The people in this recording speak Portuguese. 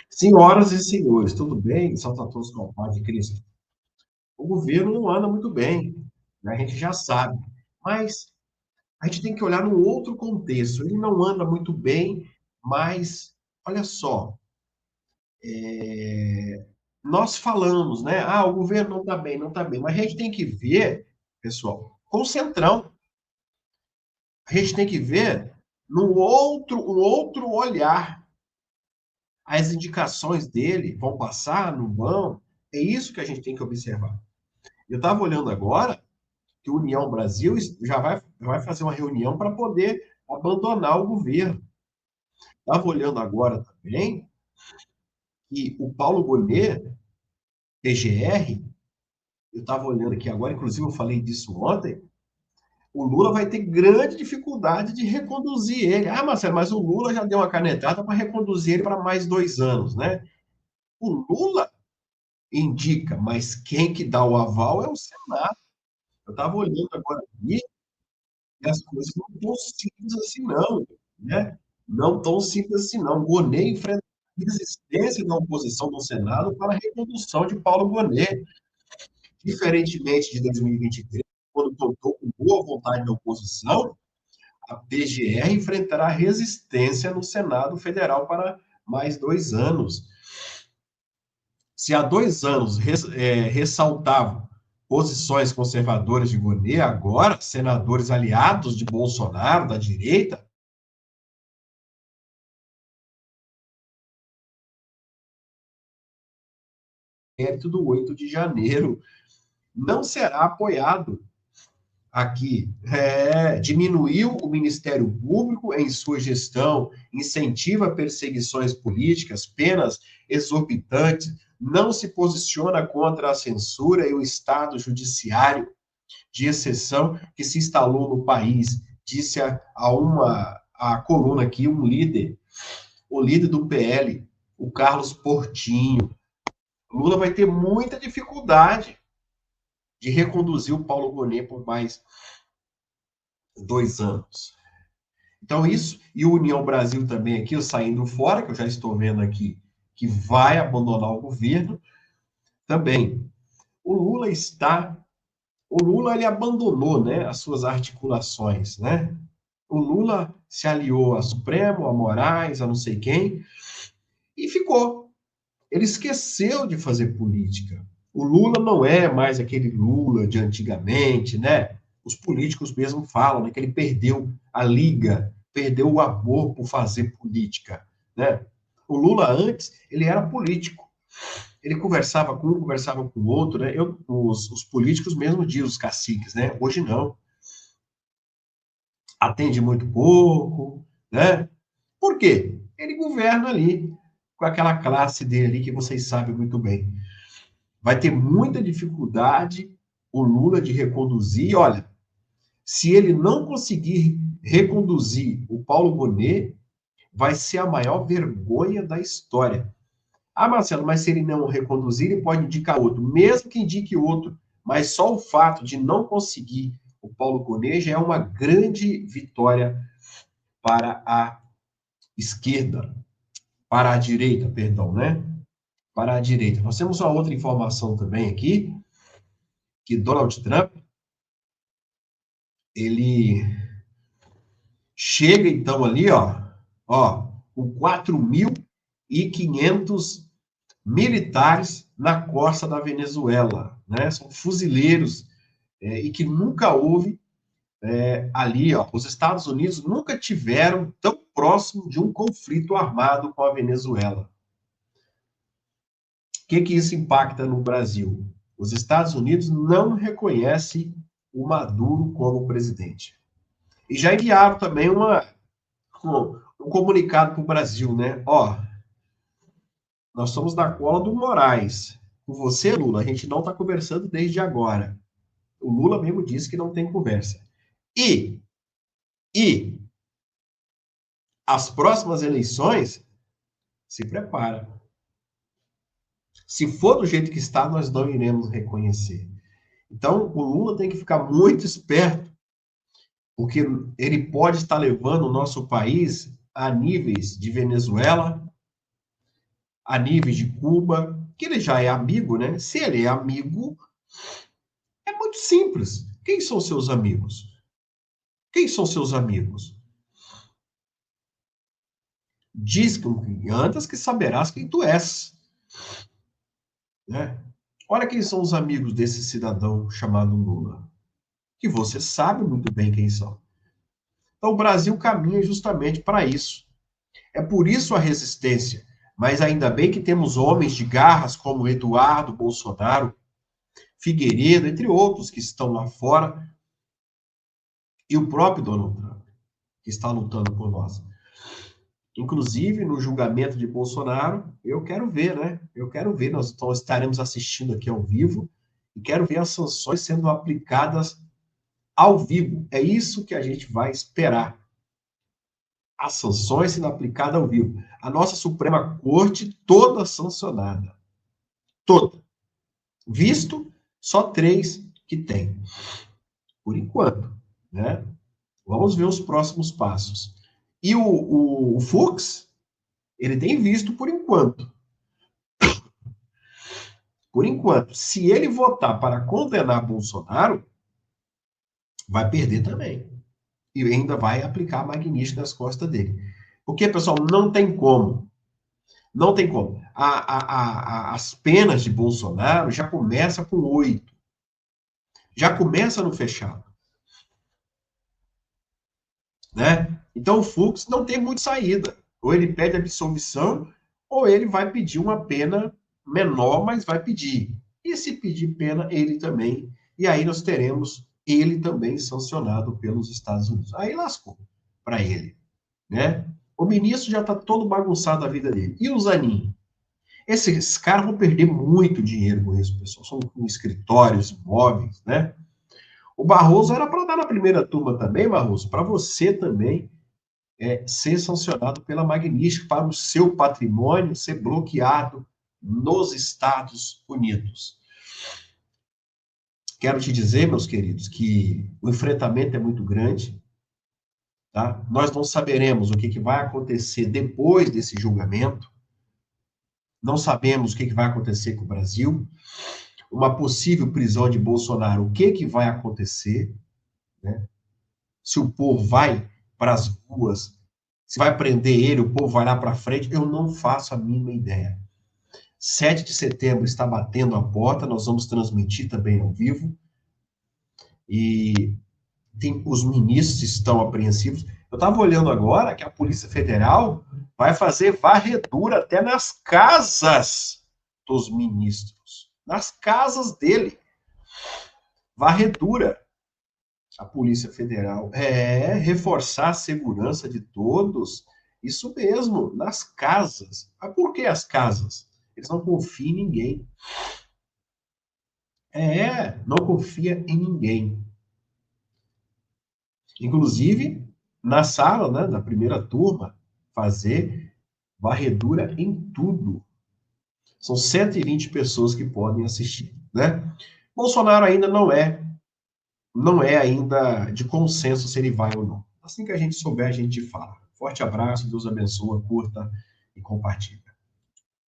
Senhoras e senhores, tudo bem? Salve a todos com a paz de Cristo. O governo não anda muito bem, né? A gente já sabe, mas a gente tem que olhar num outro contexto. Ele não anda muito bem, mas olha só, nós falamos, né? Ah, o governo não está bem, não está bem, mas a gente tem que ver, pessoal, com o Centrão. A gente tem que ver um outro olhar. As indicações dele vão passar, não vão? É isso que a gente tem que observar. Eu estava olhando agora que o União Brasil vai fazer uma reunião para poder abandonar o governo. Estava olhando agora também que o Paulo Gonet, PGR, eu estava olhando aqui agora, inclusive eu falei disso ontem, o Lula vai ter grande dificuldade de reconduzir ele. Ah, Marcelo, mas o Lula já deu uma canetada para reconduzir ele para mais 2 anos, né? O Lula indica, mas quem que dá o aval é o Senado. Eu estava olhando agora aqui, e as coisas não estão simples assim, não, né? Não tão simples assim, não. Gonet enfrenta resistência da oposição no Senado para a recondução de Paulo Gonet, diferentemente de 2023, quando contou com boa vontade da oposição, a PGR enfrentará resistência no Senado Federal para mais 2 anos. Se há 2 anos ressaltavam posições conservadoras de Gonet, agora senadores aliados de Bolsonaro, da direita, mérito do 8 de janeiro, não será apoiado aqui. Diminuiu o Ministério Público em sua gestão, incentiva perseguições políticas, penas exorbitantes, não se posiciona contra a censura e o Estado judiciário de exceção que se instalou no país, disse a coluna aqui, o líder do PL, o Carlos Portinho. Lula vai ter muita dificuldade de reconduzir o Paulo Gonet por mais 2 anos. Então, isso, e o União Brasil também aqui, eu saindo fora, que eu já estou vendo aqui, que vai abandonar o governo, também. O Lula está. O Lula ele abandonou, né, as suas articulações, né? O Lula se aliou a Supremo, a Moraes, a não sei quem, e ficou. Ele esqueceu de fazer política. O Lula não é mais aquele Lula de antigamente, né? Os políticos mesmo falam, né, que ele perdeu a liga, perdeu o amor por fazer política, né? O Lula antes, ele era político. Ele conversava com um, conversava com o outro, né? Os políticos mesmo dizem, os caciques, né? Hoje não. Atende muito pouco, né? Por quê? Ele governa ali com aquela classe dele ali que vocês sabem muito bem. Vai ter muita dificuldade o Lula de reconduzir. Olha, se ele não conseguir reconduzir o Paulo Gonet, vai ser a maior vergonha da história. Ah, Marcelo, mas se ele não reconduzir, ele pode indicar outro. Mesmo que indique outro, mas só o fato de não conseguir o Paulo Gonet já é uma grande vitória para a esquerda, para a direita, perdão, né? Para a direita. Nós temos uma outra informação também aqui, que Donald Trump, ele chega então ali, ó, com 4.500 militares na costa da Venezuela, né? São fuzileiros, e que nunca houve ali, ó, os Estados Unidos nunca tiveram tão próximo de um conflito armado com a Venezuela. O que isso impacta no Brasil? Os Estados Unidos não reconhecem o Maduro como presidente. E já enviaram também um comunicado para o Brasil, né? Ó, nós somos da cola do Moraes. Com você, Lula, a gente não está conversando desde agora. O Lula mesmo disse que não tem conversa. E, e as próximas eleições, se prepara. Se for do jeito que está, nós não iremos reconhecer. Então, o Lula tem que ficar muito esperto, porque ele pode estar levando o nosso país a níveis de Venezuela, a níveis de Cuba, que ele já é amigo, né? Se ele é amigo, é muito simples. Quem são seus amigos? Quem são seus amigos? Diz com quem andas que saberás quem tu és, né? Olha quem são os amigos desse cidadão chamado Lula, que você sabe muito bem quem são. Então o Brasil caminha justamente para isso. É por isso a resistência. Mas ainda bem que temos homens de garras como Eduardo Bolsonaro, Figueiredo, entre outros que estão lá fora, e o próprio Donald Trump, que está lutando por nós. Inclusive, no julgamento de Bolsonaro, eu quero ver, né? Eu quero ver, nós estaremos assistindo aqui ao vivo, e quero ver as sanções sendo aplicadas ao vivo. É isso que a gente vai esperar. As sanções sendo aplicadas ao vivo. A nossa Suprema Corte toda sancionada. Toda. Visto, só 3 que tem. Por enquanto, né? Vamos ver os próximos passos. E o Fux, ele tem visto por enquanto. Por enquanto. Se ele votar para condenar Bolsonaro, vai perder também. E ainda vai aplicar a Magnífica nas costas dele. Porque, pessoal, não tem como. Não tem como. As penas de Bolsonaro já começam com 8. Já começa no fechado. Né? Então o Fux não tem muita saída. Ou ele pede absolvição, ou ele vai pedir uma pena menor, mas vai pedir. E se pedir pena, ele também. E aí nós teremos ele também sancionado pelos Estados Unidos. Aí lascou para ele. Né? O ministro já está todo bagunçado a vida dele. E o Zanin? Esses caras vão perder muito dinheiro com isso, pessoal. São com escritórios, imóveis, né? O Barroso era para dar na primeira turma também, Barroso, para você também ser sancionado pela Magnífica para o seu patrimônio ser bloqueado nos Estados Unidos. Quero te dizer, meus queridos, que o enfrentamento é muito grande. Tá? Nós não saberemos o que vai acontecer depois desse julgamento. Não sabemos o que vai acontecer com o Brasil. Uma possível prisão de Bolsonaro, o que vai acontecer? Né? Se o povo vai para as ruas, se vai prender ele, o povo vai lá para frente, eu não faço a mínima ideia. 7 de setembro está batendo a porta, nós vamos transmitir também ao vivo. E os ministros estão apreensivos. Eu estava olhando agora que a Polícia Federal vai fazer varredura até nas casas dos ministros. Nas casas dele. Varredura. A Polícia Federal reforçar a segurança de todos. Isso mesmo, nas casas. Mas por que as casas? Eles não confiam em ninguém. Não confia em ninguém. Inclusive, na sala, né, da primeira turma, fazer varredura em tudo. São 120 pessoas que podem assistir, né? Bolsonaro ainda não é ainda de consenso se ele vai ou não. Assim que a gente souber, a gente fala. Forte abraço, Deus abençoe, curta e compartilha.